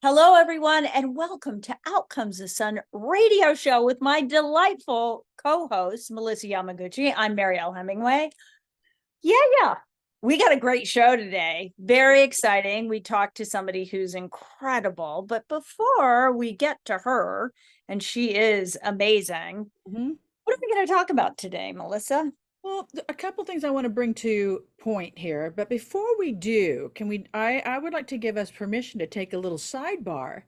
Hello, everyone, and welcome to Out Comes the Sun radio show with my delightful co-host, Melissa Yamaguchi. I'm Mariel Hemingway. Yeah. We got a great show today. Very exciting. We talked to somebody who's incredible. But before we get to her, and she is amazing, what are we going to talk about today, Melissa? Well, a couple things I want to bring to point here, but before we do, I would like to give us permission to take a little sidebar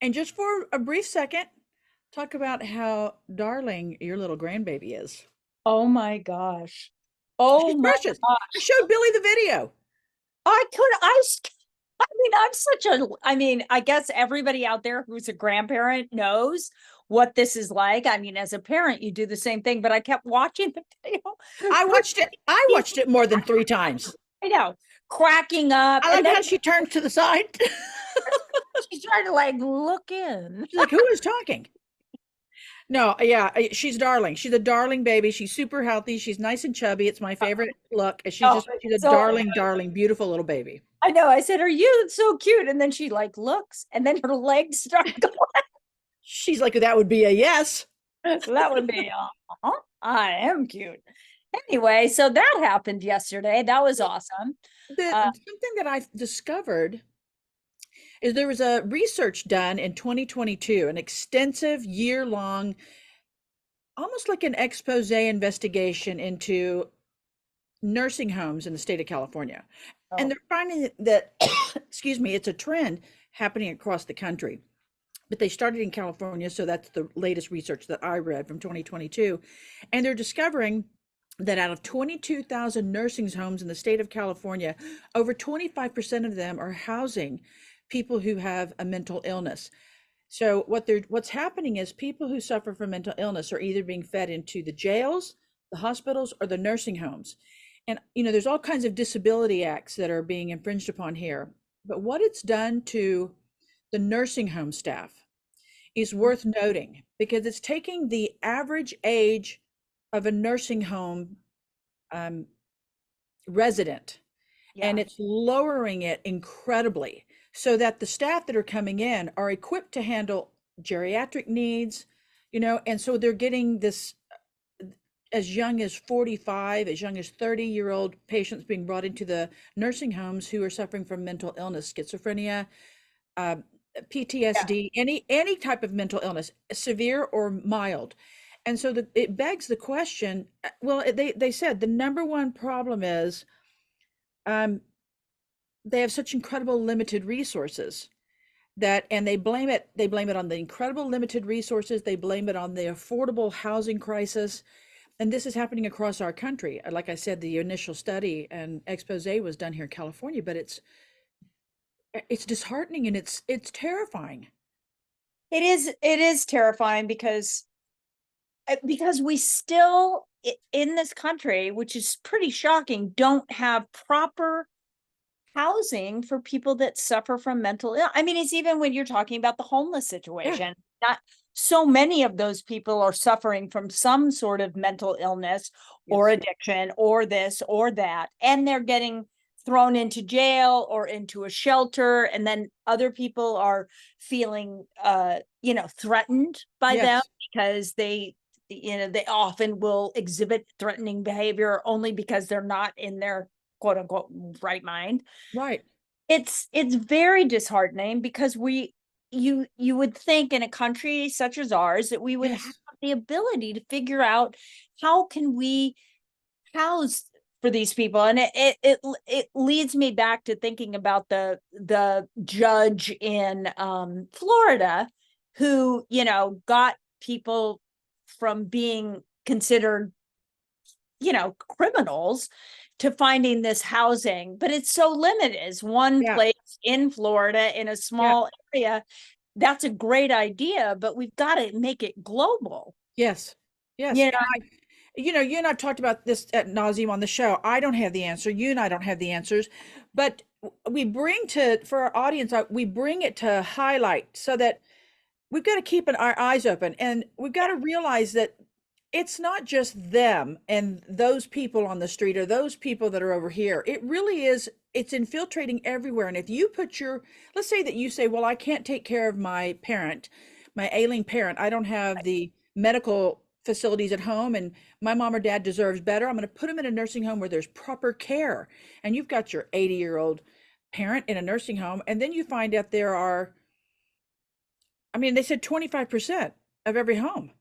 and just for a brief second talk about how darling your little grandbaby is. Oh my gosh. Oh She's my precious. I gosh. showed Billy the video. I could, I mean, I'm such a, I mean, I guess everybody out there who's a grandparent knows what this is like. I mean, as a parent, you do the same thing, but I kept watching the video. I watched it. I watched it more than 3 times. I know, cracking up. I And like then how she turned to the side. she's trying to like look in. She's like, "Who is talking?" No, yeah, she's darling. She's a darling baby. She's super healthy. She's nice and chubby. It's my favorite look. And Oh, she's a so darling, beautiful little baby. I know. I said, "Are you so cute?" And then she like looks, and then her legs start going. She's like, that would be a yes. So that would be, I am cute. Anyway, so that happened yesterday. That was awesome. Uh, Something that I discovered is there was a research done in 2022, an extensive year-long, almost like an expose investigation into nursing homes in the state of California. And oh, they're finding that, excuse me, it's a trend happening across the country. But they started in California, so that's the latest research that I read from 2022. And they're discovering that out of 22,000 nursing homes in the state of California, over 25% of them are housing people who have a mental illness. So what's happening is people who suffer from mental illness are either being fed into the jails, the hospitals, or the nursing homes. And there's all kinds of disability acts that are being infringed upon here. But what it's done to the nursing home staff is worth noting because it's taking the average age of a nursing home um, resident and yeah. it's lowering it incredibly so that the staff that are coming in are equipped to handle geriatric needs, and so they're getting this as young as 45, as young as 30-year-old patients being brought into the nursing homes who are suffering from mental illness, schizophrenia, uh, Yeah. PTSD, any type of mental illness, severe or mild. And so it begs the question, well, they said the number one problem is um, they have such incredible limited resources and they blame it on the incredible limited resources, they blame it on the affordable housing crisis, and this is happening across our country. Like I said, the initial study and expose was done here in California, but it's disheartening and it's terrifying. It is terrifying because we still in this country, which is pretty shocking, don't have proper housing for people that suffer from mental ill. I mean, it's even when you're talking about the homeless Yeah. situation. Not so many of those people are suffering from some sort of mental illness or Yes. addiction or this or that, and they're getting thrown into jail or into a shelter, and then other people are feeling threatened by them Yes. because they often will exhibit threatening behavior only because they're not in their quote unquote right mind. Right. It's very disheartening because you would think in a country such as ours that we would have Yes. the ability to figure out how can we house for these people. And it leads me back to thinking about the judge in Florida who got people from being considered criminals to finding this housing, but it's so limited. It's one Yeah. place in Florida in a Yeah. small area. That's a great idea, but we've got to make it global. Yes. Yes. You And you and I've talked about this at nauseum on the show. I don't have the answer. You and I don't have the answers, but we bring to for our audience, we bring it to highlight so that we've got to keep our eyes open and we've got to realize that it's not just them and those people on the street or those people that are over here. It really is it's infiltrating everywhere. And if you put let's say that you say, well, I can't take care of my parent, my ailing parent. I don't have the medical facilities at home, and my mom or dad deserves better. I'm going to put them in a nursing home where there's proper care. And you've got your 80-year-old parent in a nursing home. And then you find out there are, I mean, they said 25% of every home,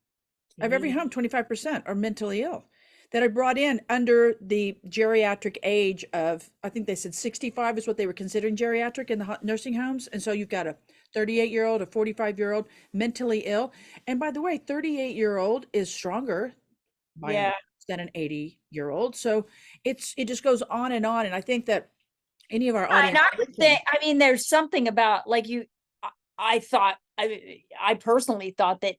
25% are mentally ill that are brought in under the geriatric age of, I think they said 65 is what they were considering geriatric in the nursing homes. And so you've got a 38-year-old, a 45-year-old mentally ill. And by the way, 38-year-old is stronger by than an 80-year-old. So it just goes on. And I think that any of our audience. I mean, there's something about like I personally thought that,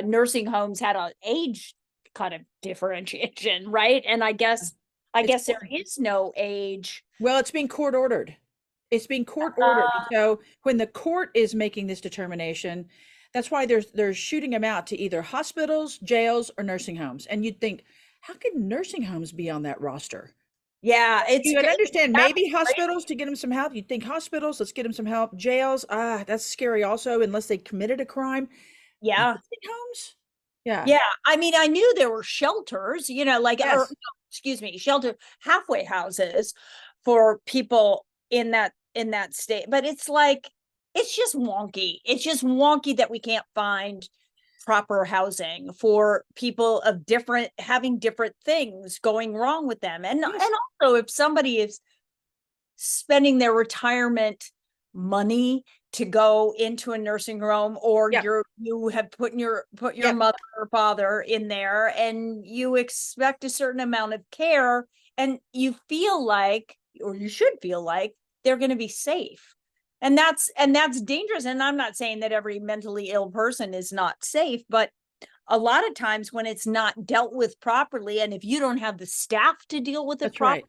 nursing homes had an age kind of differentiation, right? And I guess there is no age. Well, it's being court ordered. It's being court ordered. So when the court is making this determination, that's why they're shooting them out to either hospitals, jails, or nursing homes. And you'd think, how could nursing homes be on that roster? Yeah, you would understand maybe hospitals to get them some help. You'd think hospitals, let's get them some help. Jails, that's scary also, unless they committed a crime. Yeah. Nursing homes? Yeah. Yeah. I mean, I knew there were shelters, shelter halfway houses for people in that state. But it's like, it's just wonky. It's just wonky that we can't find proper housing for people of having different things going wrong with them. And also if somebody is spending their retirement money to go into a nursing home, or you have put your mother or father in there, and you expect a certain amount of care, and you feel like, or you should feel like, they're going to be safe. And that's dangerous. And I'm not saying that every mentally ill person is not safe, but a lot of times when it's not dealt with properly, and if you don't have the staff to deal with it properly,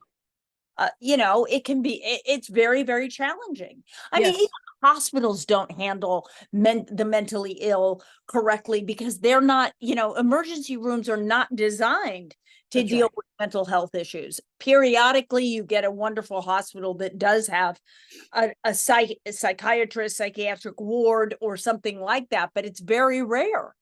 it can be, it's very, very challenging. I mean, even hospitals don't handle the mentally ill correctly, because they're not, emergency rooms are not designed to deal with mental health issues. Periodically, you get a wonderful hospital that does have a psychiatrist, psychiatric ward, or something like that, but it's very rare,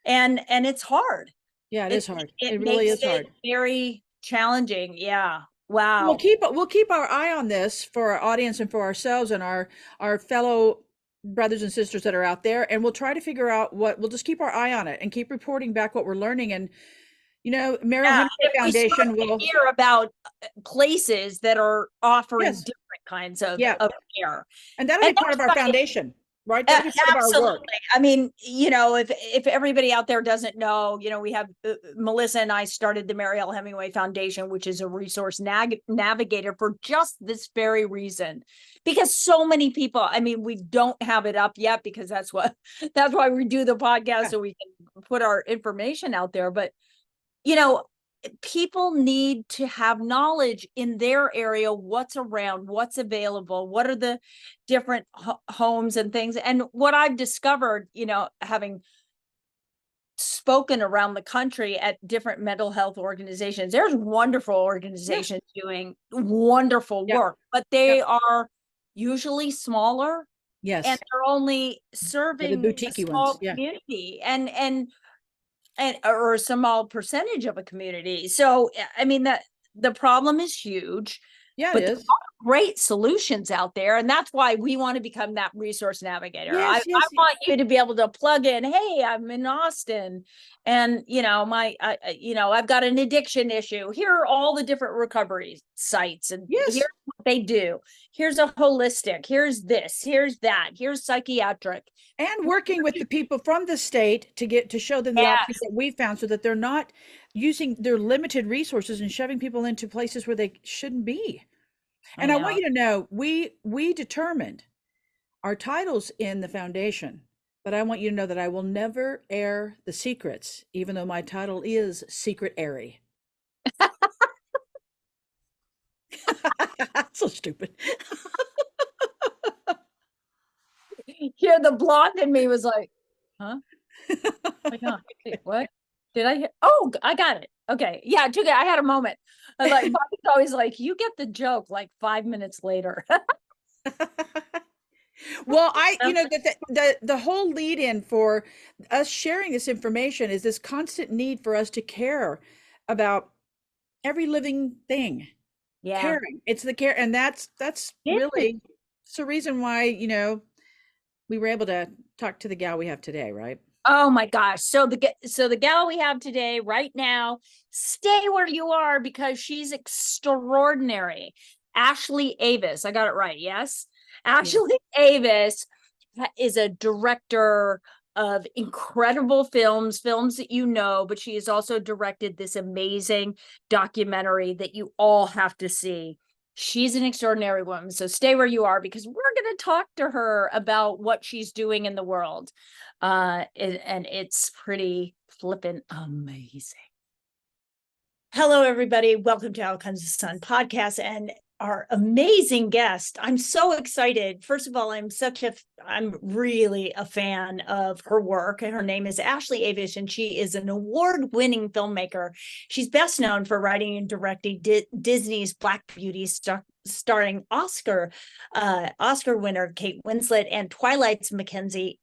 and it's hard. Yeah, it is hard. It really is hard. Very challenging. Yeah. Wow. We'll keep our eye on this for our audience and for ourselves and our fellow brothers and sisters that are out there, and we'll try to figure out we'll just keep our eye on it and keep reporting back what we're learning. And Mariel Hemingway Foundation will hear about places that are offering different kinds of care, and that'll be part of our foundation. Right. That'll be part of our work. I mean, if everybody out there doesn't know, we have Melissa and I started the Mariel Hemingway Foundation, which is a resource navigator for just this very reason, because so many people, I mean, we don't have it up yet, because that's why we do the podcast, so we can put our information out there. But people need to have knowledge in their area, what's around, what's available, what are the different homes and things. And what I've discovered, having spoken around the country at different mental health organizations, there's wonderful organizations doing wonderful work, but they are usually smaller. Yes. And they're only serving a small community or a small percentage of a community. So, I mean, the problem is huge. Yeah, but it is. There are great solutions out there, and that's why we want to become that resource navigator. I want you to be able to plug in, hey, I'm in Austin, and I've got an addiction issue. Here are all the different recovery sites, and here's what they do. Here's a holistic, here's this, here's that, here's psychiatric. And working with the people from the state to show them the options that we found, so that they're not using their limited resources and shoving people into places where they shouldn't be. And I want you to know, we determined our titles in the foundation, but I want you to know that I will never air the secrets, even though my title is Secret Airy. So stupid. Here, the blonde in me was like, huh? Oh my God. What did I hear? Oh, I got it. Okay. Yeah, it took it. I had a moment. I like Bobby's always like, you get the joke like 5 minutes later. Well, the whole lead in for us sharing this information is this constant need for us to care about every living thing. Yeah. Caring. It's the care, and that's It is. really it's the reason why, we were able to talk to the gal we have today, right? Oh my gosh. So the gal we have today, right now, stay where you are because she's extraordinary. Ashley Avis. I got it right. Yes. Yeah. Ashley Avis is a director of incredible films that you know, but she has also directed this amazing documentary that you all have to see. She's an extraordinary woman. So stay where you are because we're going to talk to her about what she's doing in the world. And it's pretty flippin' amazing. Hello, everybody. Welcome to Out Comes the Sun podcast and our amazing guest. I'm so excited. First of all, I'm really a fan of her work. Her name is Ashley Avis, and she is an award-winning filmmaker. She's best known for writing and directing Disney's Black Beauty, starring Oscar winner Kate Winslet and Twilight's Mackenzie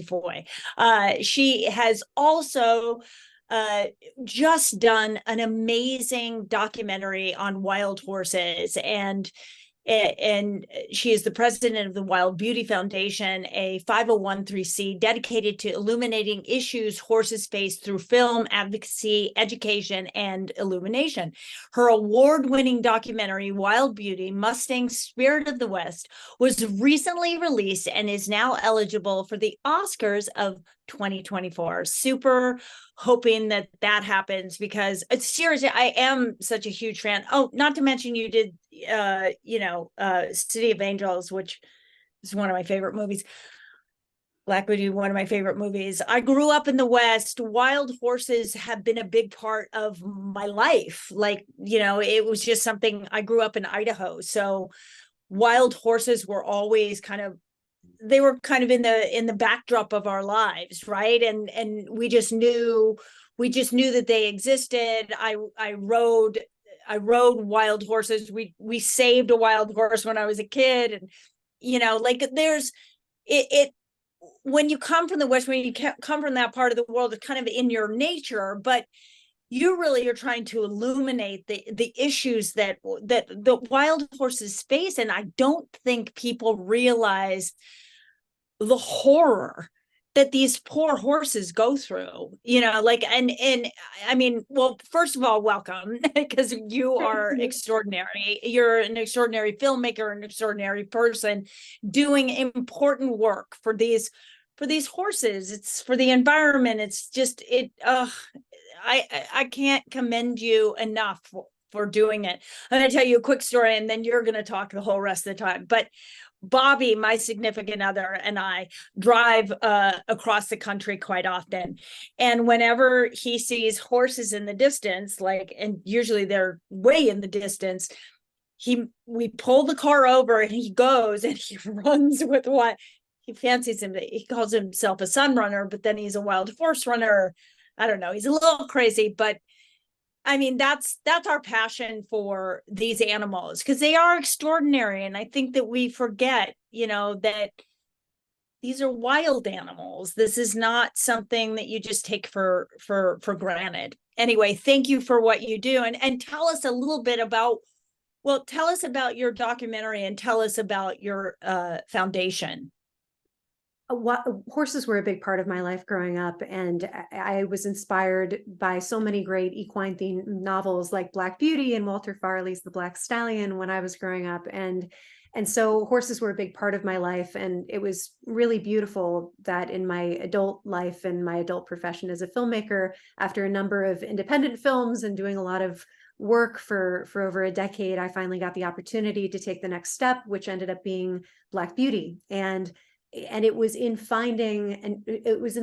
Foy. She has also just done an amazing documentary on wild horses, and she is the president of the Wild Beauty Foundation, a 501(c) dedicated to illuminating issues horses face through film, advocacy, education, and illumination. Her award-winning documentary, Wild Beauty, Mustang, Spirit of the West, was recently released and is now eligible for the Oscars of 2024. Super hoping that happens because it's seriously, I am such a huge fan. Oh, not to mention you did City of Angels, which is one of my favorite movies. Black Beauty, one of my favorite movies. I grew up in the West. Wild horses have been a big part of my life. Like, it was just something. I grew up in Idaho, so wild horses were always they were kind of in the backdrop of our lives, right? And we just knew that they existed. I rode wild horses. We saved a wild horse when I was a kid, and like there's it when you come from the West, when you come from that part of the world, it's kind of in your nature, but you really are trying to illuminate the issues that the wild horses face. And I don't think people realize the horror that these poor horses go through, and I mean, well, first of all, welcome, because you are extraordinary. You're an extraordinary filmmaker, an extraordinary person doing important work for these horses. It's for the environment. It's just I can't commend you enough for doing it. I'm going to tell you a quick story, and then you're going to talk the whole rest of the time. But Bobby, my significant other, and I drive across the country quite often. And whenever he sees horses in the distance, and usually they're way in the distance, we pull the car over and he goes and he runs with what he fancies him. He calls himself a sun runner, but then he's a wild horse runner. I don't know. He's a little crazy, but I mean, that's our passion for these animals because they are extraordinary. And I think that we forget, that these are wild animals. This is not something that you just take for granted. Anyway, thank you for what you do. And tell us a little bit tell us about your documentary and tell us about your foundation. Horses were a big part of my life growing up, and I was inspired by so many great equine themed novels like Black Beauty and Walter Farley's The Black Stallion when I was growing up, and so horses were a big part of my life. And it was really beautiful that in my adult life and my adult profession as a filmmaker, after a number of independent films and doing a lot of work for over a decade, I finally got the opportunity to take the next step, which ended up being Black Beauty. And it was in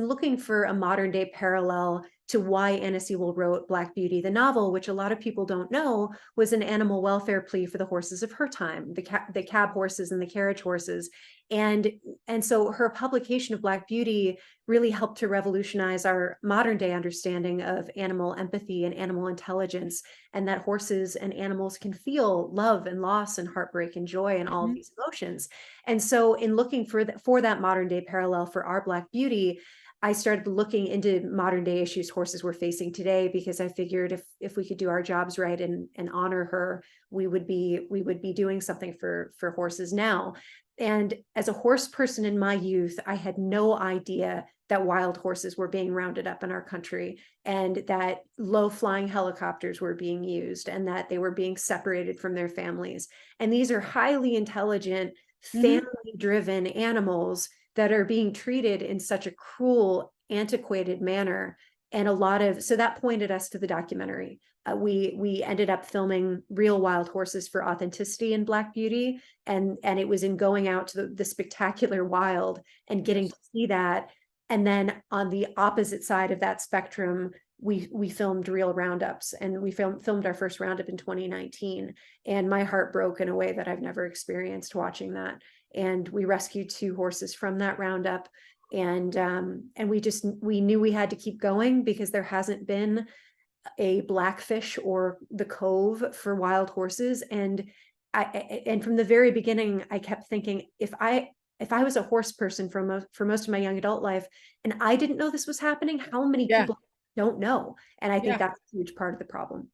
looking for a modern day parallel to why Anna Sewell wrote Black Beauty, the novel, which a lot of people don't know was an animal welfare plea for the horses of her time, the cab horses and the carriage horses. And so her publication of Black Beauty really helped to revolutionize our modern day understanding of animal empathy and animal intelligence, and that horses and animals can feel love and loss and heartbreak and joy and all of these emotions. And so in looking for that modern day parallel for our Black Beauty, I started looking into modern day issues horses were facing today, because I figured if we could do our jobs right and honor her, we would be doing something for horses now. And as a horse person in my youth, I had no idea that wild horses were being rounded up in our country, and that low flying helicopters were being used, and that they were being separated from their families. And these are highly intelligent, family driven animals that are being treated in such a cruel, antiquated manner. And so that pointed us to the documentary. We ended up filming real wild horses for authenticity in Black Beauty. And it was in going out to the spectacular wild and getting to see that. And then on the opposite side of that spectrum, we filmed real roundups, and we filmed our first roundup in 2019. And my heart broke in a way that I've never experienced watching that. And we rescued 2 horses from that roundup. And we knew we had to keep going, because there hasn't been a Blackfish or the Cove for wild horses. And from the very beginning, I kept thinking, if I was a horse person for most of my young adult life, and I didn't know this was happening, how many people don't know? And I think that's a huge part of the problem.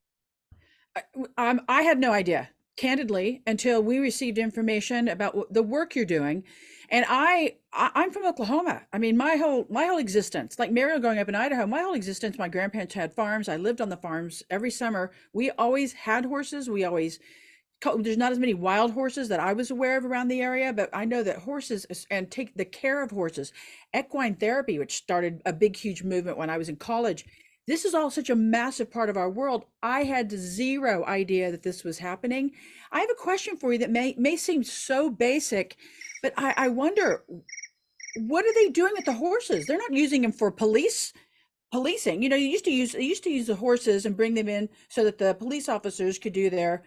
I had no idea, candidly, until we received information about the work you're doing. And I'm from Oklahoma. I mean, my whole existence, like Mariel growing up in Idaho, my whole existence, my grandparents had farms. I lived on the farms every summer. We always had horses. There's not as many wild horses that I was aware of around the area, but I know that horses, and take the care of horses, equine therapy, which started a big, huge movement when I was in college. This is all such a massive part of our world. I had zero idea that this was happening. I have a question for you that may seem so basic, but I wonder, what are they doing with the horses? They're not using them for policing. You know, they used to use the horses and bring them in so that the police officers could do their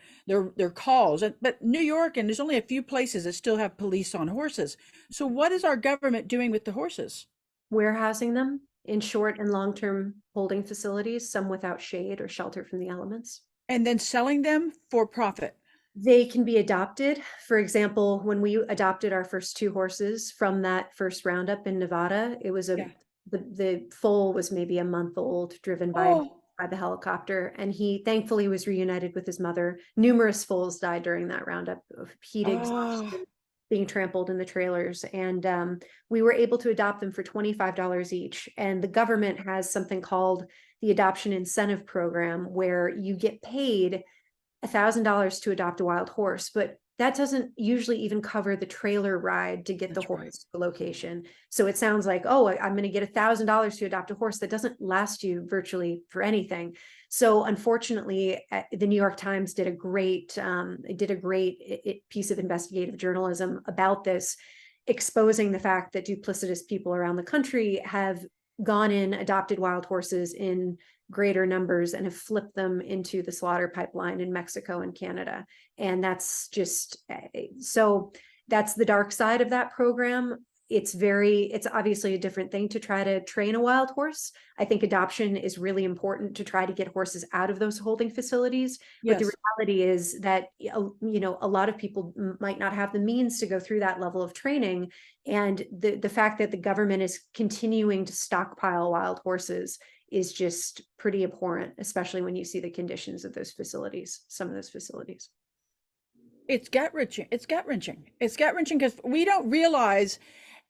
calls. But New York, and there's only a few places that still have police on horses. So what is our government doing with the horses? Warehousing them in short and long-term holding facilities, some without shade or shelter from the elements. And then selling them for profit. They can be adopted. For example, when we adopted our first 2 horses from that first roundup in Nevada, it was the foal was maybe a month old, driven by the helicopter, and he thankfully was reunited with his mother. Numerous foals died during that roundup of heat exhaustion, being trampled in the trailers. And we were able to adopt them for $25 each. And the government has something called the Adoption Incentive Program, where you get paid $1,000 to adopt a wild horse, but that doesn't usually even cover the trailer ride to get the horse to the location. So it sounds like, oh, I'm going to get $1,000 to adopt a horse. That doesn't last you virtually for anything. So unfortunately, the New York Times did a great piece of investigative journalism about this, exposing the fact that duplicitous people around the country have gone in, adopted wild horses in greater numbers, and have flipped them into the slaughter pipeline in Mexico and Canada. And that's just, so that's the dark side of that program. It's obviously a different thing to try to train a wild horse. I think adoption is really important to try to get horses out of those holding facilities. But the reality is that, a lot of people might not have the means to go through that level of training. And the fact that the government is continuing to stockpile wild horses is just pretty abhorrent, especially when you see the conditions of those facilities, some of those facilities. It's gut wrenching. It's gut wrenching because we don't realize,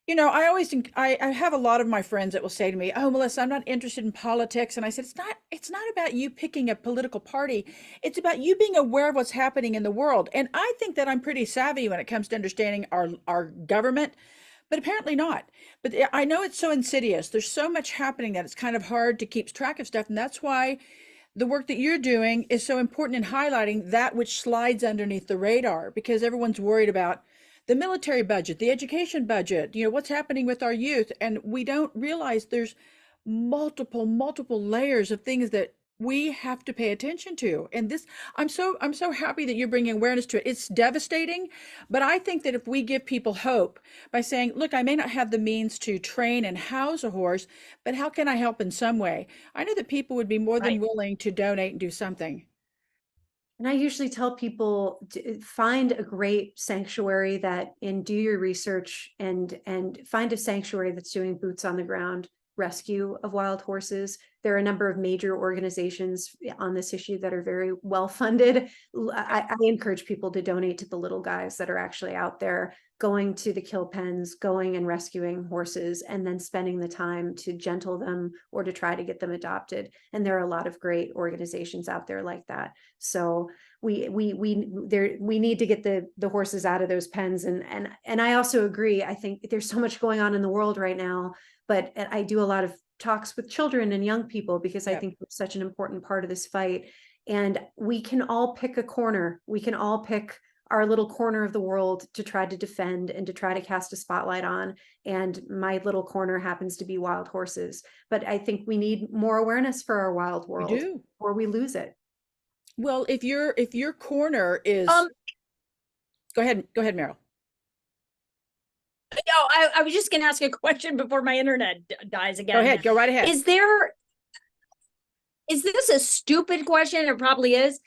I always think, I have a lot of my friends that will say to me, oh, Melissa, I'm not interested in politics. And I said, it's not about you picking a political party. It's about you being aware of what's happening in the world. And I think that I'm pretty savvy when it comes to understanding our government, but apparently not. But I know it's so insidious. There's so much happening that it's kind of hard to keep track of stuff. And that's why the work that you're doing is so important in highlighting that which slides underneath the radar, because everyone's worried about the military budget, the education budget, what's happening with our youth. And we don't realize there's multiple layers of things that we have to pay attention to. And this, I'm so happy that you're bringing awareness to it. It's devastating, but I think that if we give people hope by saying, look, I may not have the means to train and house a horse, but how can I help in some way? I know that people would be more than Right. willing to donate and do something. And I usually tell people to find a great sanctuary and do your research and find a sanctuary that's doing boots on the ground rescue of wild horses. There are a number of major organizations on this issue that are very well funded. I encourage people to donate to the little guys that are actually out there going to the kill pens, going and rescuing horses, and then spending the time to gentle them or to try to get them adopted. And there are a lot of great organizations out there like that. So we need to get the horses out of those pens. And I also agree. I think there's so much going on in the world right now, but I do a lot of talks with children and young people because I think it's such an important part of this fight. And we can all pick a corner. We can all pick our little corner of the world to try to defend and to try to cast a spotlight on. And my little corner happens to be wild horses. But I think we need more awareness for our wild We world do. or we lose it. Well, if your corner is, Um, go ahead, Meryl. no, I was just going to ask a question before my internet dies again. Go ahead, go right ahead. Is this a stupid question? It probably is.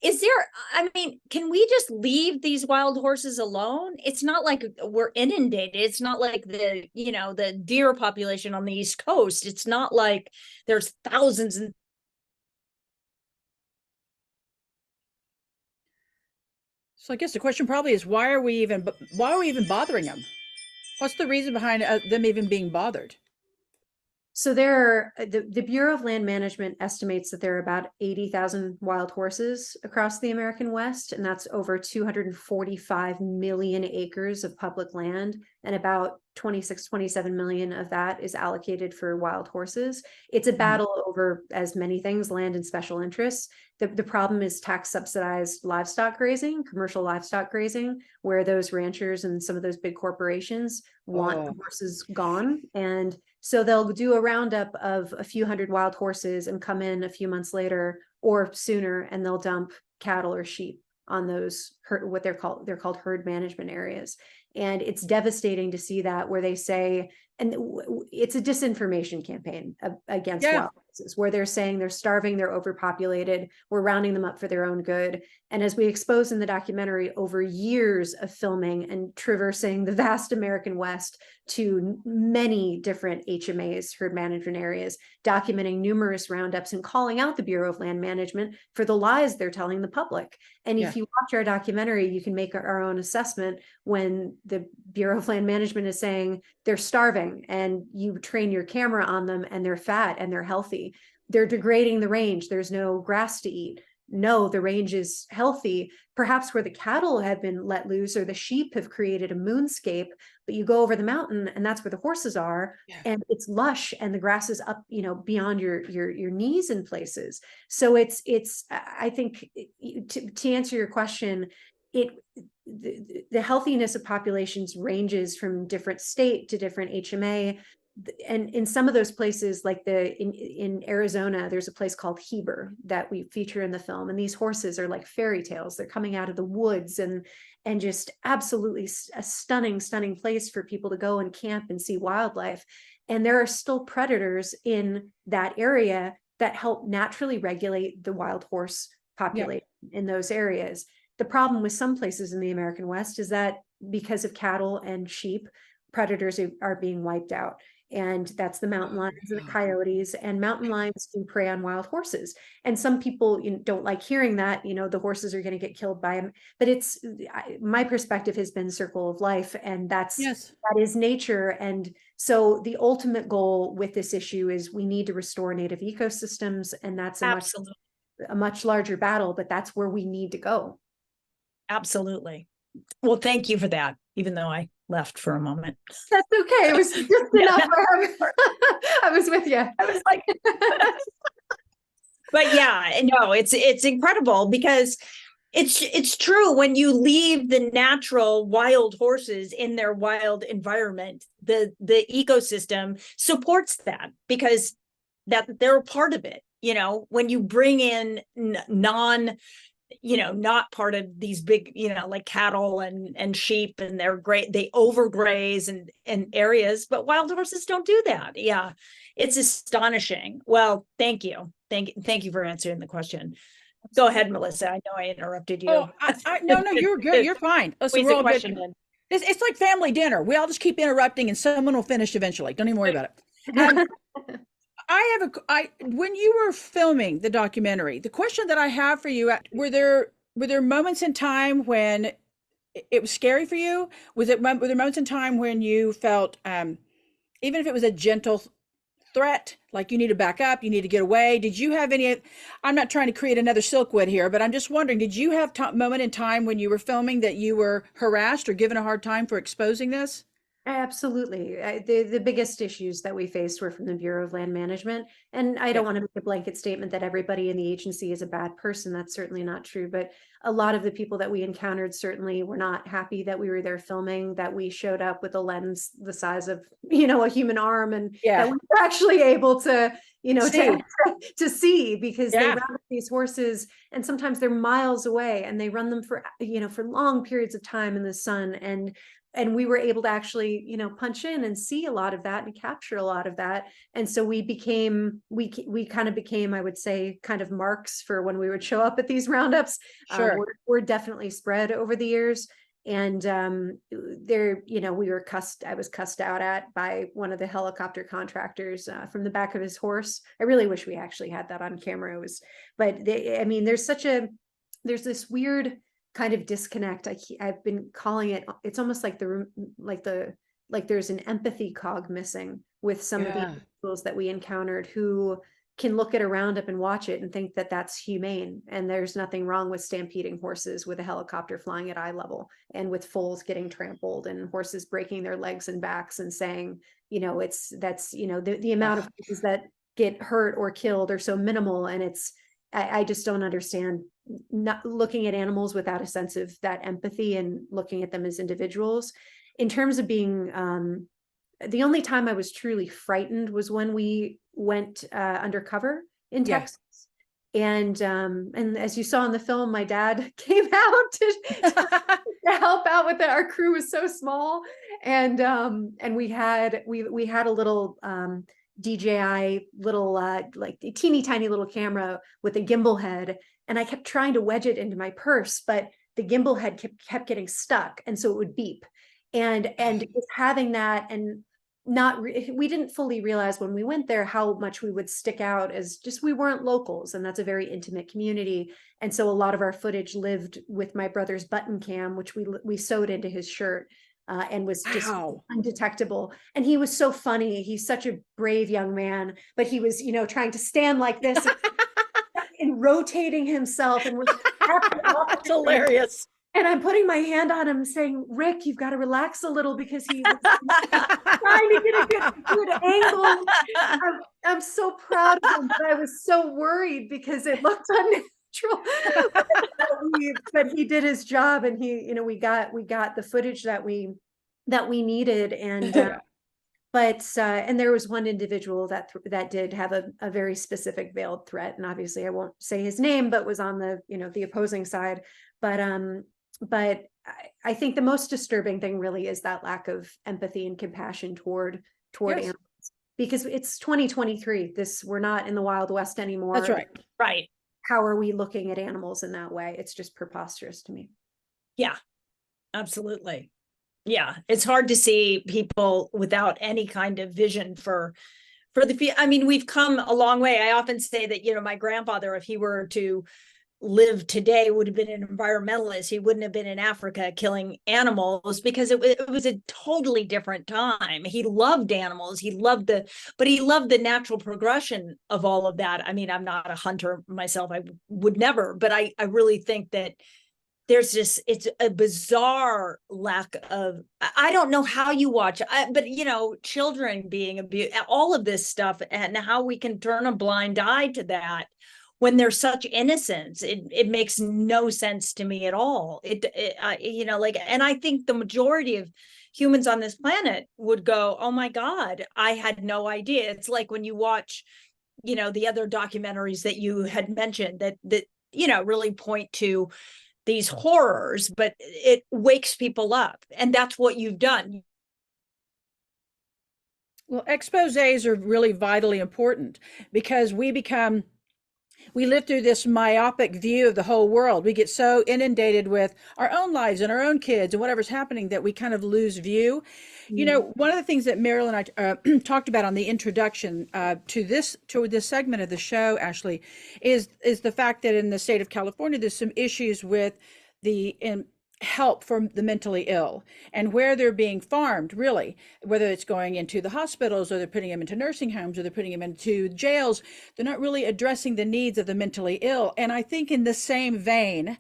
I mean, can we just leave these wild horses alone? It's not like we're inundated. It's not like the deer population on the East Coast. It's not like there's thousands and So I guess the question probably is, why are we even bothering them? What's the reason behind them even being bothered? So the Bureau of Land Management estimates that there are about 80,000 wild horses across the American West, and that's over 245 million acres of public land, and about 27 million of that is allocated for wild horses. It's a battle over, as many things, land and special interests. The problem is tax subsidized livestock grazing, commercial livestock grazing, where those ranchers and some of those big corporations want the horses gone. And so they'll do a roundup of a few hundred wild horses and come in a few months later or sooner, and they'll dump cattle or sheep on those what they're called herd management areas. And it's devastating to see that, where they say, and it's a disinformation campaign against wild horses, where they're saying they're starving, they're overpopulated, we're rounding them up for their own good. And as we expose in the documentary, over years of filming and traversing the vast American West to many different HMAs, herd management areas, documenting numerous roundups and calling out the Bureau of Land Management for the lies they're telling the public. And if you watch our documentary, you can make our own assessment when the Bureau of Land Management is saying they're starving and you train your camera on them and they're fat and they're healthy. They're degrading the range. There's no grass to eat. No, the range is healthy, perhaps where the cattle have been let loose or the sheep have created a moonscape, but you go over the mountain and that's where the horses are, and it's lush and the grass is up, beyond your knees in places. So it's I think, to answer your question, the healthiness of populations ranges from different state to different HMA. And in some of those places, like in Arizona, there's a place called Heber that we feature in the film. And these horses are like fairy tales. They're coming out of the woods and just absolutely a stunning place for people to go and camp and see wildlife. And there are still predators in that area that help naturally regulate the wild horse population in those areas. The problem with some places in the American West is that because of cattle and sheep, predators are being wiped out. And that's the mountain lions and the coyotes, and mountain lions do prey on wild horses. And some people don't like hearing that, the horses are going to get killed by them. But my perspective has been circle of life, and that is nature. And so the ultimate goal with this issue is we need to restore native ecosystems, and that's a much larger battle, but that's where we need to go. Absolutely. Well, thank you for that, even though I left for a moment. That's okay. It was just enough. I was with you. I was like, but yeah, no, it's incredible because It's true. When you leave the natural wild horses in their wild environment, the ecosystem supports that because that they're a part of it. You know, when you bring in non, you know, not part of these big, you know, like cattle and sheep, and they're great, they overgraze and areas, but wild horses don't do that. Yeah, it's astonishing. Well, thank you. Thank you for answering the question. Go ahead, Melissa. I know I interrupted you. Oh, no, you're good. You're fine. Listen, Squeeze we're a all good. question in. It's like family dinner. We all just keep interrupting, and someone will finish eventually. Don't even worry about it. When you were filming the documentary, the question that I have for you, were there moments in time when it was scary for you? Were there moments in time when you felt, even if it was a gentle threat, like you need to back up, you need to get away? Did you have any? I'm not trying to create another Silkwood here, but I'm just wondering, did you have moment in time when you were filming that you were harassed or given a hard time for exposing this? Absolutely. The biggest issues that we faced were from the Bureau of Land Management. And I don't want to make a blanket statement that everybody in the agency is a bad person. That's certainly not true. But a lot of the people that we encountered certainly were not happy that we were there filming, that we showed up with a lens the size of, you know, a human arm, and that we were actually able to, you know, to see, because they round up these horses and sometimes they're miles away and they run them for, you know, for long periods of time in the sun. And we were able to actually, you know, punch in and see a lot of that and capture a lot of that. And so we kind of became, I would say, kind of marks for when we would show up at these roundups. Sure. We're definitely spread over the years. And there, you know, I was cussed out at by one of the helicopter contractors from the back of his horse. I really wish we actually had that on camera. I mean, there's this weird kind of disconnect. I've been calling it, it's almost like there's an empathy cog missing with some of the individuals that we encountered who can look at a roundup and watch it and think that that's humane. And there's nothing wrong with stampeding horses with a helicopter flying at eye level, and with foals getting trampled and horses breaking their legs and backs, and saying, you know, that's, you know, the amount of horses that get hurt or killed are so minimal. And I just don't understand not looking at animals without a sense of that empathy and looking at them as individuals. In terms of being, the only time I was truly frightened was when we went undercover in Texas. And as you saw in the film, my dad came out to help out with it. Our crew was so small, and we had a little DJI little like a teeny tiny little camera with a gimbal head, and I kept trying to wedge it into my purse, but the gimbal head kept getting stuck, and so it would beep. And just having that, and we didn't fully realize when we went there how much we would stick out, as just, we weren't locals, and that's a very intimate community. And so a lot of our footage lived with my brother's button cam, which we sewed into his shirt. And was just undetectable. And he was so funny. He's such a brave young man, but he was, you know, trying to stand like this and rotating himself, and was That's hilarious. And I'm putting my hand on him saying, Rick, you've got to relax a little, because he was trying to get a good angle. I'm so proud of him, but I was so worried because it looked unnatural. But he did his job, and he, you know, we got the footage that we needed. And and there was one individual that did have a very specific veiled threat, and obviously I won't say his name, but was on the, you know, the opposing side. But I think the most disturbing thing really is that lack of empathy and compassion toward animals, because it's 2023. We're not in the Wild West anymore. That's right. Right. How are we looking at animals in that way? It's just preposterous to me. Yeah, absolutely. Yeah, it's hard to see people without any kind of vision for I mean, we've come a long way. I often say that, you know, my grandfather, if he were to live today, would have been an environmentalist. He wouldn't have been in Africa killing animals, because it was a totally different time. He loved animals. But he loved the natural progression of all of that. I mean, I'm not a hunter myself. I would never, but I really think that there's just, it's a bizarre lack of, I don't know how you watch, but you know, children being abused, all of this stuff, and how we can turn a blind eye to that when there's such innocence, it makes no sense to me at all. Like, and I think the majority of humans on this planet would go, oh my God, I had no idea. It's like when you watch, the other documentaries that you had mentioned that really point to these horrors, but it wakes people up. And that's what you've done. Well, exposés are really vitally important because we live through this myopic view of the whole world. We get so inundated with our own lives and our own kids and whatever's happening that we kind of lose view. One of the things that Mariel and I talked about on the introduction to this segment of the show, Ashley, is the fact that in the state of California, there's some issues with the help for the mentally ill and where they're being farmed, really, whether it's going into the hospitals or they're putting them into nursing homes or they're putting them into jails. They're not really addressing the needs of the mentally ill. And I think in the same vein,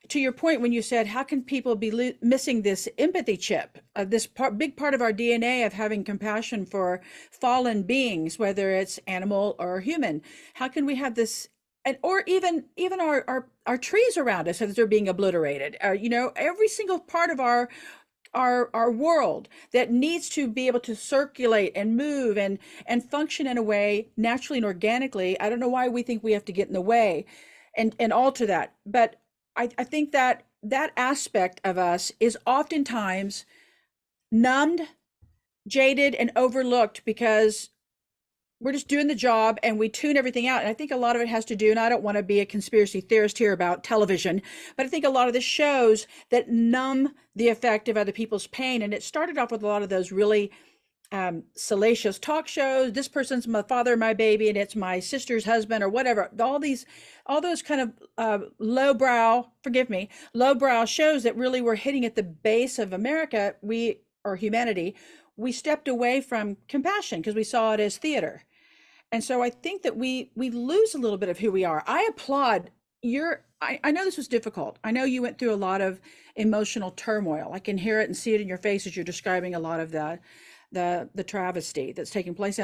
to your point, when you said, how can people be missing this empathy chip, this big part of our DNA of having compassion for fallen beings, whether it's animal or human? How can we have this? And or even our trees around us as they're being obliterated. Every single part of our world that needs to be able to circulate and move and function in a way naturally and organically. I don't know why we think we have to get in the way and alter that. But I think that aspect of us is oftentimes numbed, jaded, and overlooked because we're just doing the job and we tune everything out. And I think a lot of it has to do, and I don't want to be a conspiracy theorist here about television, but I think a lot of this shows that numb the effect of other people's pain. And it started off with a lot of those really salacious talk shows. This person's my father, my baby, and it's my sister's husband or whatever. All those kind of lowbrow shows that really were hitting at the base of America, humanity. We stepped away from compassion because we saw it as theater. And so I think that we lose a little bit of who we are. I applaud I know this was difficult. I know you went through a lot of emotional turmoil. I can hear it and see it in your face as you're describing a lot of the travesty that's taking place.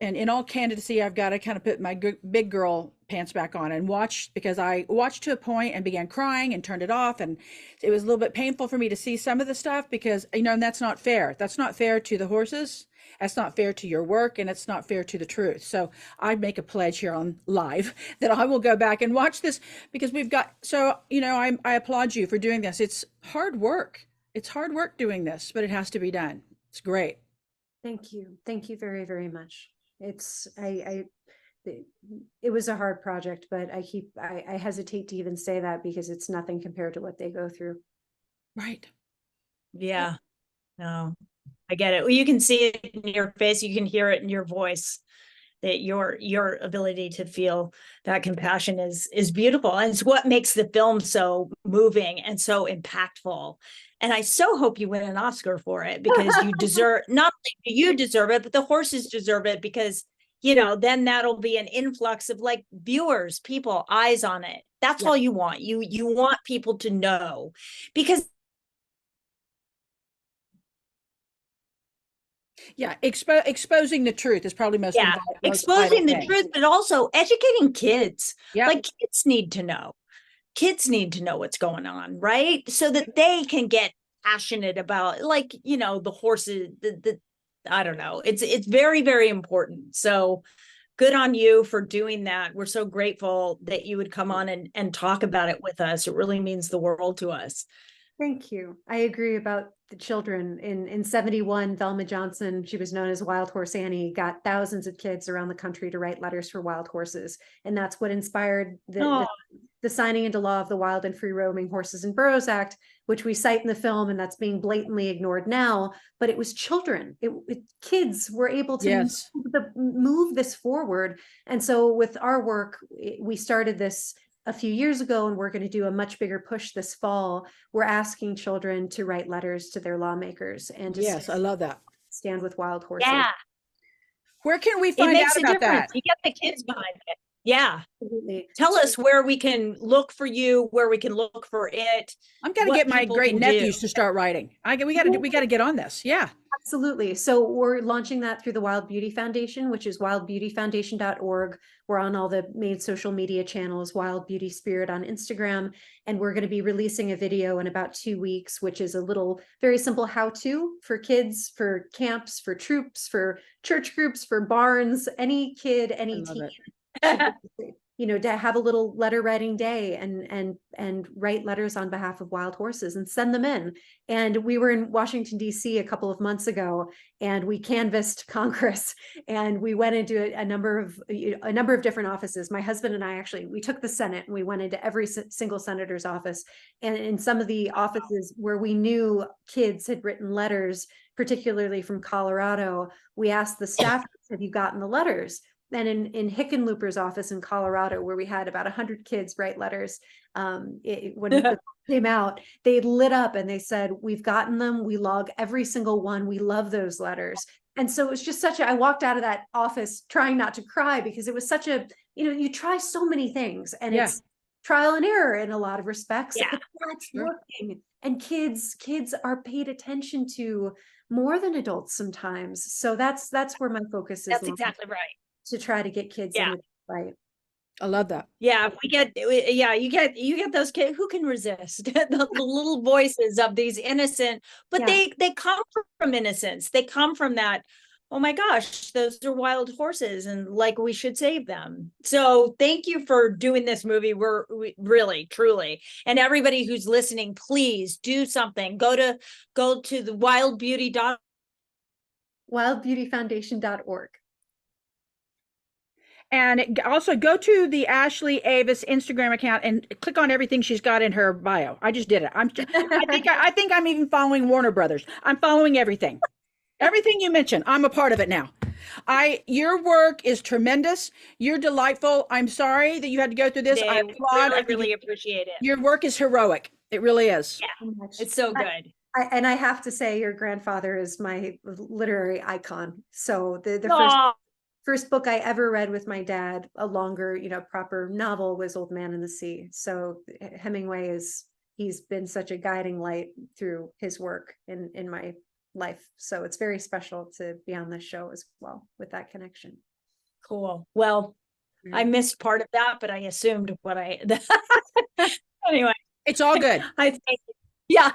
And in all candidacy, I've got to kind of put my big girl pants back on and watch, because I watched to a point and began crying and turned it off. And it was a little bit painful for me to see some of the stuff because, and that's not fair. That's not fair to the horses. That's not fair to your work, and it's not fair to the truth. So I make a pledge here on live that I will go back and watch this because I applaud you for doing this. It's hard work. It's hard work doing this, but it has to be done. It's great. Thank you. Thank you very, very much. It was a hard project, but I hesitate to even say that because it's nothing compared to what they go through. Right. Yeah. No, I get it. Well, you can see it in your face. You can hear it in your voice that your ability to feel that compassion is beautiful. And it's what makes the film so moving and so impactful. And I so hope you win an Oscar for it because you deserve, not only do you deserve it, but the horses deserve it because, then that'll be an influx of like viewers, people, eyes on it. That's all you want. You want people to know because exposing the truth is probably most exposing the truth, but also educating kids. Yeah, like kids need to know what's going on, right? So that they can get passionate about, like, the horses, I don't know. It's very, very important. So good on you for doing that. We're so grateful that you would come on and talk about it with us. It really means the world to us. Thank you. I agree about the children. In 71, Velma Johnson, she was known as Wild Horse Annie, got thousands of kids around the country to write letters for wild horses. And that's what inspired the signing into law of the Wild and Free Roaming Horses and Burros Act, which we cite in the film, and that's being blatantly ignored now. But it was children. Kids were able to move this forward. And so with our work, we started this a few years ago, and we're going to do a much bigger push this fall. We're asking children to write letters to their lawmakers and I love that. Stand with wild horses. Yeah. Where can we find out about that? You get the kids behind it. Yeah. Absolutely. Tell us where we can look for you, where we can look for it. I'm going to get my great nephews to start writing. We got to get on this. Yeah. Absolutely. So we're launching that through the Wild Beauty Foundation, which is wildbeautyfoundation.org. We're on all the main social media channels, Wild Beauty Spirit on Instagram. And we're going to be releasing a video in about 2 weeks, which is a little very simple how-to for kids, for camps, for troops, for church groups, for barns, any kid, I any love teen it. should, to have a little letter writing day and write letters on behalf of wild horses and send them in. And we were in Washington, D.C. a couple of months ago, and we canvassed Congress, and we went into a number of different offices. My husband and I we took the Senate, and we went into every single senator's office. And in some of the offices where we knew kids had written letters, particularly from Colorado, we asked the staff, have you gotten the letters? And in Hickenlooper's office in Colorado, where we had about 100 kids write letters, when the book came out, they lit up and they said, we've gotten them. We log every single one. We love those letters. And so it was just I walked out of that office trying not to cry, because it was such you try so many things, and it's trial and error in a lot of respects. Yeah. But that's working. And kids are paid attention to more than adults sometimes. So that's where my focus is. That's exactly right. To try to get kids in the fight. I love that. Yeah, you get those kids who can resist the little voices of these innocent, but they come from innocence. They come from that, oh my gosh, those are wild horses, and like, we should save them. So thank you for doing this movie. We really, truly, and everybody who's listening, please do something. Go to the wildbeautyfoundation.org. And also go to the Ashley Avis Instagram account and click on everything she's got in her bio. I just did it. I think I'm even following Warner Brothers. I'm following everything. Everything you mentioned, I'm a part of it now. Your work is tremendous. You're delightful. I'm sorry that you had to go through this. I applaud. I really appreciate it. Your work is heroic. It really is. Yeah, it's so good. And I have to say, your grandfather is my literary icon. So the first book I ever read with my dad, a longer, proper novel, was Old Man and the Sea. So Hemingway he's been such a guiding light through his work in my life. So it's very special to be on this show as well with that connection. Cool. Well, I missed part of that, but I assumed anyway. It's all good. Yeah,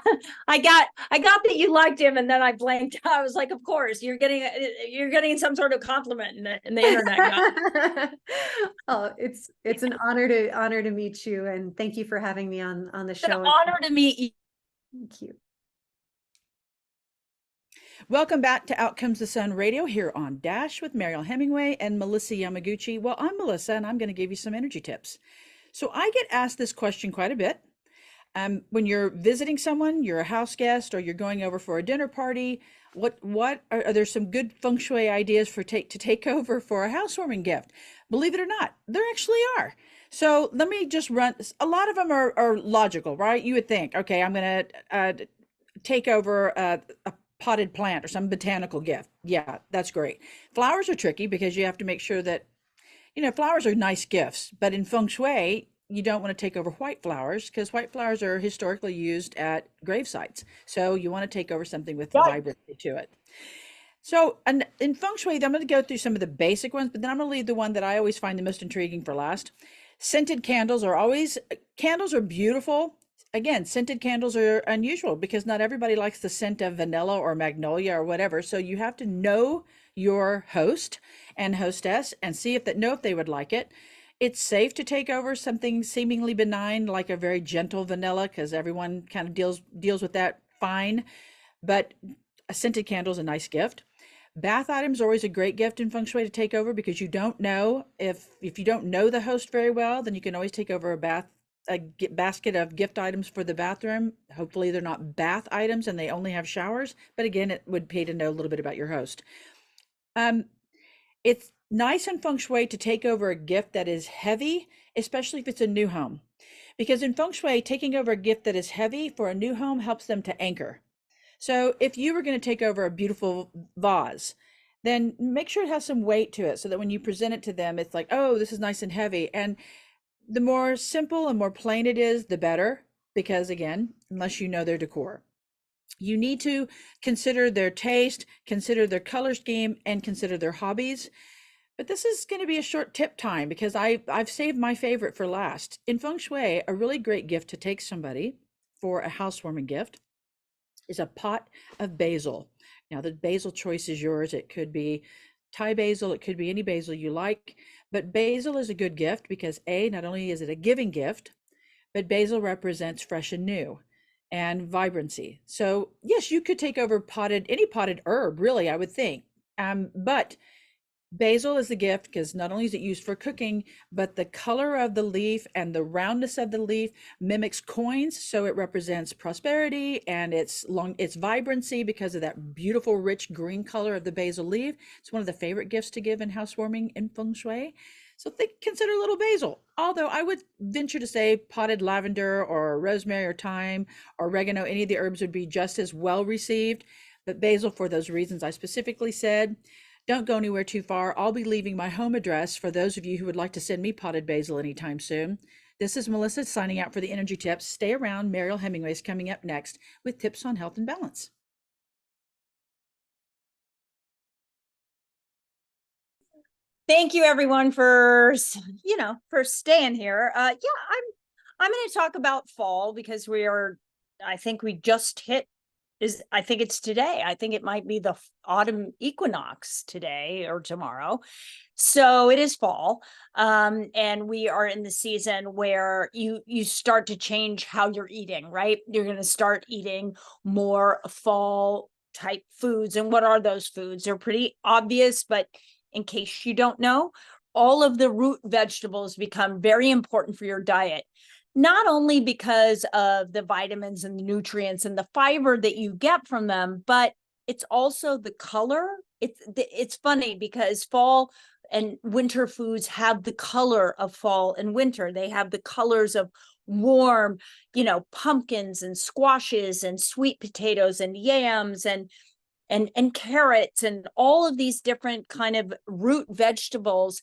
I got that you liked him, and then I blanked. I was like, of course, you're getting some sort of compliment in the internet. Oh, it's an honor to meet you, and thank you for having me on the show. It's an honor to meet you. Thank you. Welcome back to Out Comes the Sun Radio here on Dash with Mariel Hemingway and Melissa Yamaguchi. Well, I'm Melissa, and I'm going to give you some energy tips. So I get asked this question quite a bit. When you're visiting someone, you're a house guest, or you're going over for a dinner party, what are there some good feng shui ideas to take over for a housewarming gift? Believe it or not, there actually are. So let me just run. A lot of them are logical, right? You would think, okay, I'm going to take over a potted plant or some botanical gift. Yeah, that's great. Flowers are tricky because you have to make sure that, flowers are nice gifts, but in feng shui, you don't want to take over white flowers, because white flowers are historically used at grave sites. So you want to take over something with vibrancy to it. So in feng shui, I'm going to go through some of the basic ones, but then I'm going to leave the one that I always find the most intriguing for last. Scented candles are beautiful. Again, scented candles are unusual because not everybody likes the scent of vanilla or magnolia or whatever. So you have to know your host and hostess and see if they would like it. It's safe to take over something seemingly benign, like a very gentle vanilla, because everyone kind of deals with that fine. But a scented candle is a nice gift. Bath items are always a great gift in feng shui to take over, because you don't know if you don't know the host very well, then you can always take over a basket of gift items for the bathroom. Hopefully they're not bath items and they only have showers. But again, it would pay to know a little bit about your host. It's nice in feng shui to take over a gift that is heavy, especially if it's a new home, because in feng shui, taking over a gift that is heavy for a new home helps them to anchor. So if you were going to take over a beautiful vase, then make sure it has some weight to it, so that when you present it to them, it's like, oh, this is nice and heavy. And the more simple and more plain it is, the better, because again, unless you know their decor. You need to consider their taste, consider their color scheme, and consider their hobbies. But this is going to be a short tip time because I've saved my favorite for last. In feng shui, a really great gift to take somebody for a housewarming gift is a pot of basil. Now, the basil choice is yours. It could be Thai basil, it could be any basil you like, but basil is a good gift because not only is it a giving gift, but basil represents fresh and new and vibrancy. So yes, you could take over any potted herb, really, I would think. But basil is the gift because not only is it used for cooking, but the color of the leaf and the roundness of the leaf mimics coins. So it represents prosperity and its vibrancy because of that beautiful, rich green color of the basil leaf. It's one of the favorite gifts to give in housewarming in feng shui. So consider a little basil. Although I would venture to say potted lavender or rosemary or thyme or oregano, any of the herbs would be just as well received. But basil, for those reasons I specifically said. Don't go anywhere too far. I'll be leaving my home address for those of you who would like to send me potted basil anytime soon. This is Melissa signing out for the energy tips. Stay around. Mariel Hemingway is coming up next with tips on health and balance. Thank you everyone for staying here. I'm going to talk about fall because I think we just hit I think it's today. I think it might be the autumn equinox today or tomorrow. So it is fall. And we are in the season where you start to change how you're eating, right? You're going to start eating more fall type foods. And what are those foods? They're pretty obvious, but in case you don't know, all of the root vegetables become very important for your diet. Not only because of the vitamins and the nutrients and the fiber that you get from them, but it's also the color. It's funny because fall and winter foods have the color of fall and winter. They have the colors of warm, pumpkins and squashes and sweet potatoes and yams and carrots and all of these different kind of root vegetables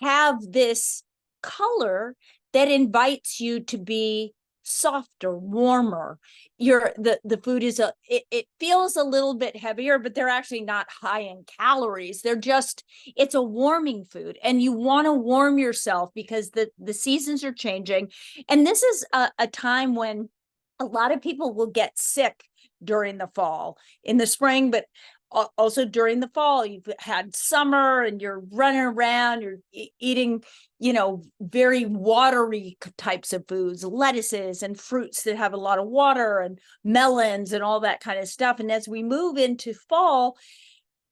have this color that invites you to be softer, warmer. The food is it feels a little bit heavier, but they're actually not high in calories. It's a warming food, and you want to warm yourself because the seasons are changing. And this is a time when a lot of people will get sick during the fall. In the spring, but also during the fall, you've had summer and you're running around, you're eating, very watery types of foods, lettuces and fruits that have a lot of water and melons and all that kind of stuff. And as we move into fall,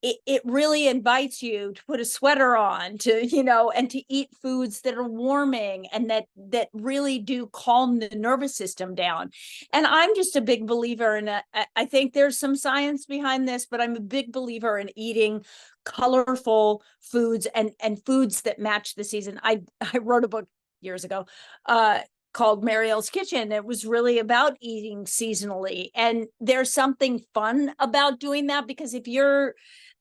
it really invites you to put a sweater on, and to eat foods that are warming and that really do calm the nervous system down. And I'm just a big believer in I think there's some science behind this, but I'm a big believer in eating colorful foods and foods that match the season. I wrote a book years ago called Mariel's Kitchen. It was really about eating seasonally. And there's something fun about doing that, because if you're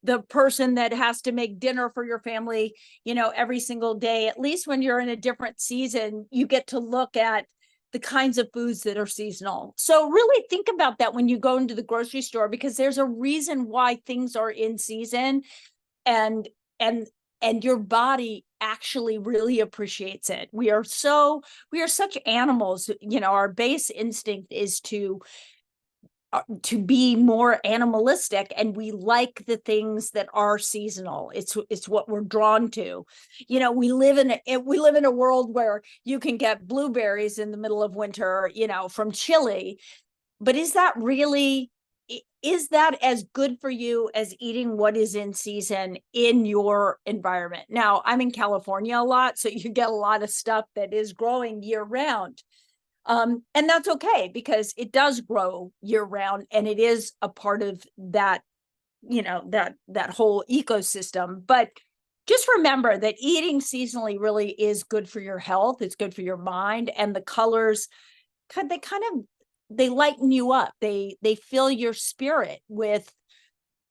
the person that has to make dinner for your family, every single day, at least when you're in a different season, you get to look at the kinds of foods that are seasonal. So really think about that when you go into the grocery store, because there's a reason why things are in season, and your body actually really appreciates it. We are such animals, our base instinct is to be more animalistic, and we like the things that are seasonal. It's what we're drawn to. We live in a world where you can get blueberries in the middle of winter, from Chile, but is that as good for you as eating what is in season in your environment? Now, I'm in California a lot, so you get a lot of stuff that is growing year round. And that's okay, because it does grow year round, and it is a part of that, that whole ecosystem. But just remember that eating seasonally really is good for your health. It's good for your mind, and the colors, they lighten you up. They fill your spirit with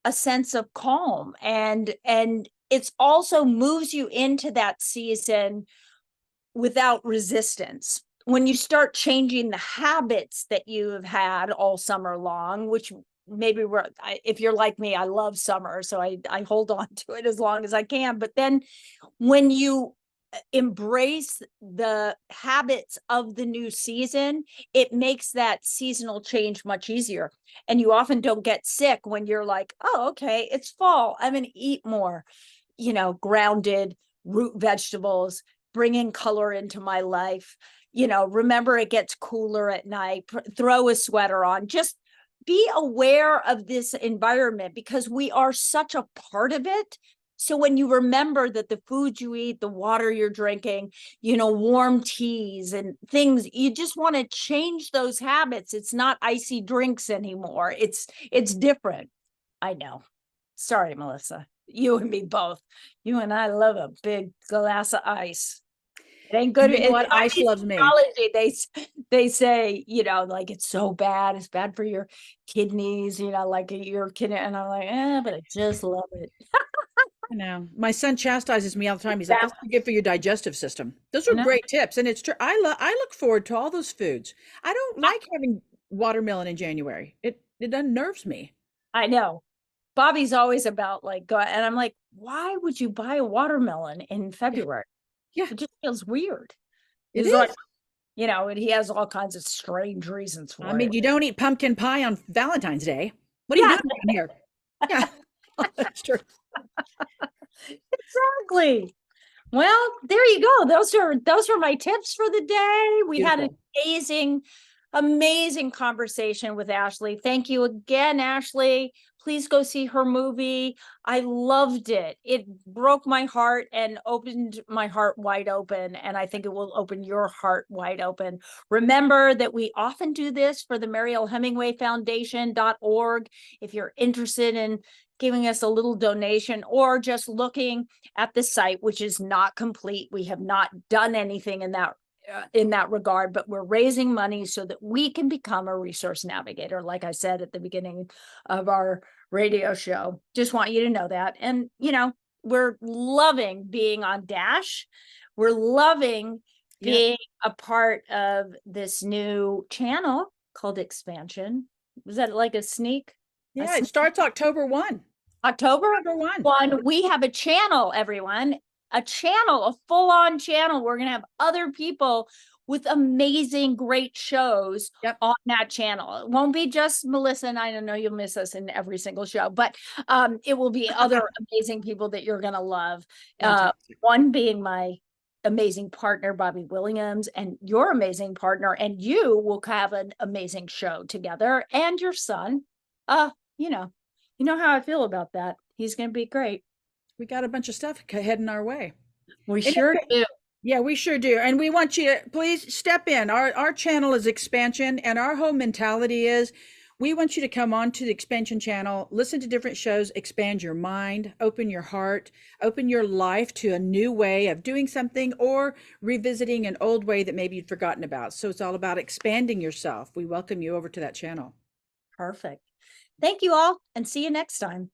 a sense of calm, and it's also moves you into that season without resistance. when you start changing the habits that you have had all summer long, which maybe if you're like me, I love summer, so I hold on to it as long as I can. But then when you embrace the habits of the new season, it makes that seasonal change much easier. And you often don't get sick when you're like, oh, okay, it's fall, I'm going to eat more, grounded root vegetables, bringing color into my life. Remember, it gets cooler at night, throw a sweater on, just be aware of this environment, because we are such a part of it. So when you remember that the food you eat, the water you're drinking, warm teas and things, you just want to change those habits. It's not icy drinks anymore. It's different. I know. Sorry, Melissa. You and me both. You and I love a big glass of ice. It ain't good. You know what? Ice loves me. They say, like, it's so bad. It's bad for your kidneys, like your kidney. And I'm like, but I just love it. I know. My son chastises me all the time. He's like, that's not good for your digestive system. Those are great tips. And it's true. I look forward to all those foods. I don't like having watermelon in January. It unnerves me. I know. Bobby's always about and I'm like, why would you buy a watermelon in February? Yeah. It just feels weird. It is. And he has all kinds of strange reasons for it. I mean, you don't eat pumpkin pie on Valentine's Day. What are you doing down here? Yeah, that's true. Exactly. Well, there you go. Those are my tips for the day. We had an amazing conversation with Ashley. Thank you again, Ashley. Please go see her movie. I loved it. It broke my heart and opened my heart wide open. And I think it will open your heart wide open. Remember that we often do this for the Mariel Hemingway Foundation.org. If you're interested in giving us a little donation or just looking at the site, which is not complete. We have not done anything in that regard, but we're raising money so that we can become a resource navigator. Like I said at the beginning of our radio show, just want you to know that. And, we're loving being on Dash. We're loving being a part of this new channel called Expansion. Was that like a sneak? Yeah, it starts October 1. October 1. We have a channel, everyone. A full-on channel. We're going to have other people with amazing, great shows on that channel. It won't be just Melissa and I know you'll miss us in every single show, but it will be other amazing people that you're going to love. One being my amazing partner, Bobby Williams, and your amazing partner, and you will have an amazing show together, and your son. You know how I feel about that. He's going to be great. We got a bunch of stuff heading our way. We sure do. Yeah, we sure do. And we want you to please step in. Our channel is Expansion, and our whole mentality is we want you to come on to the Expansion channel, listen to different shows, expand your mind, open your heart, open your life to a new way of doing something or revisiting an old way that maybe you'd forgotten about. So it's all about expanding yourself. We welcome you over to that channel. Perfect. Thank you all, and see you next time.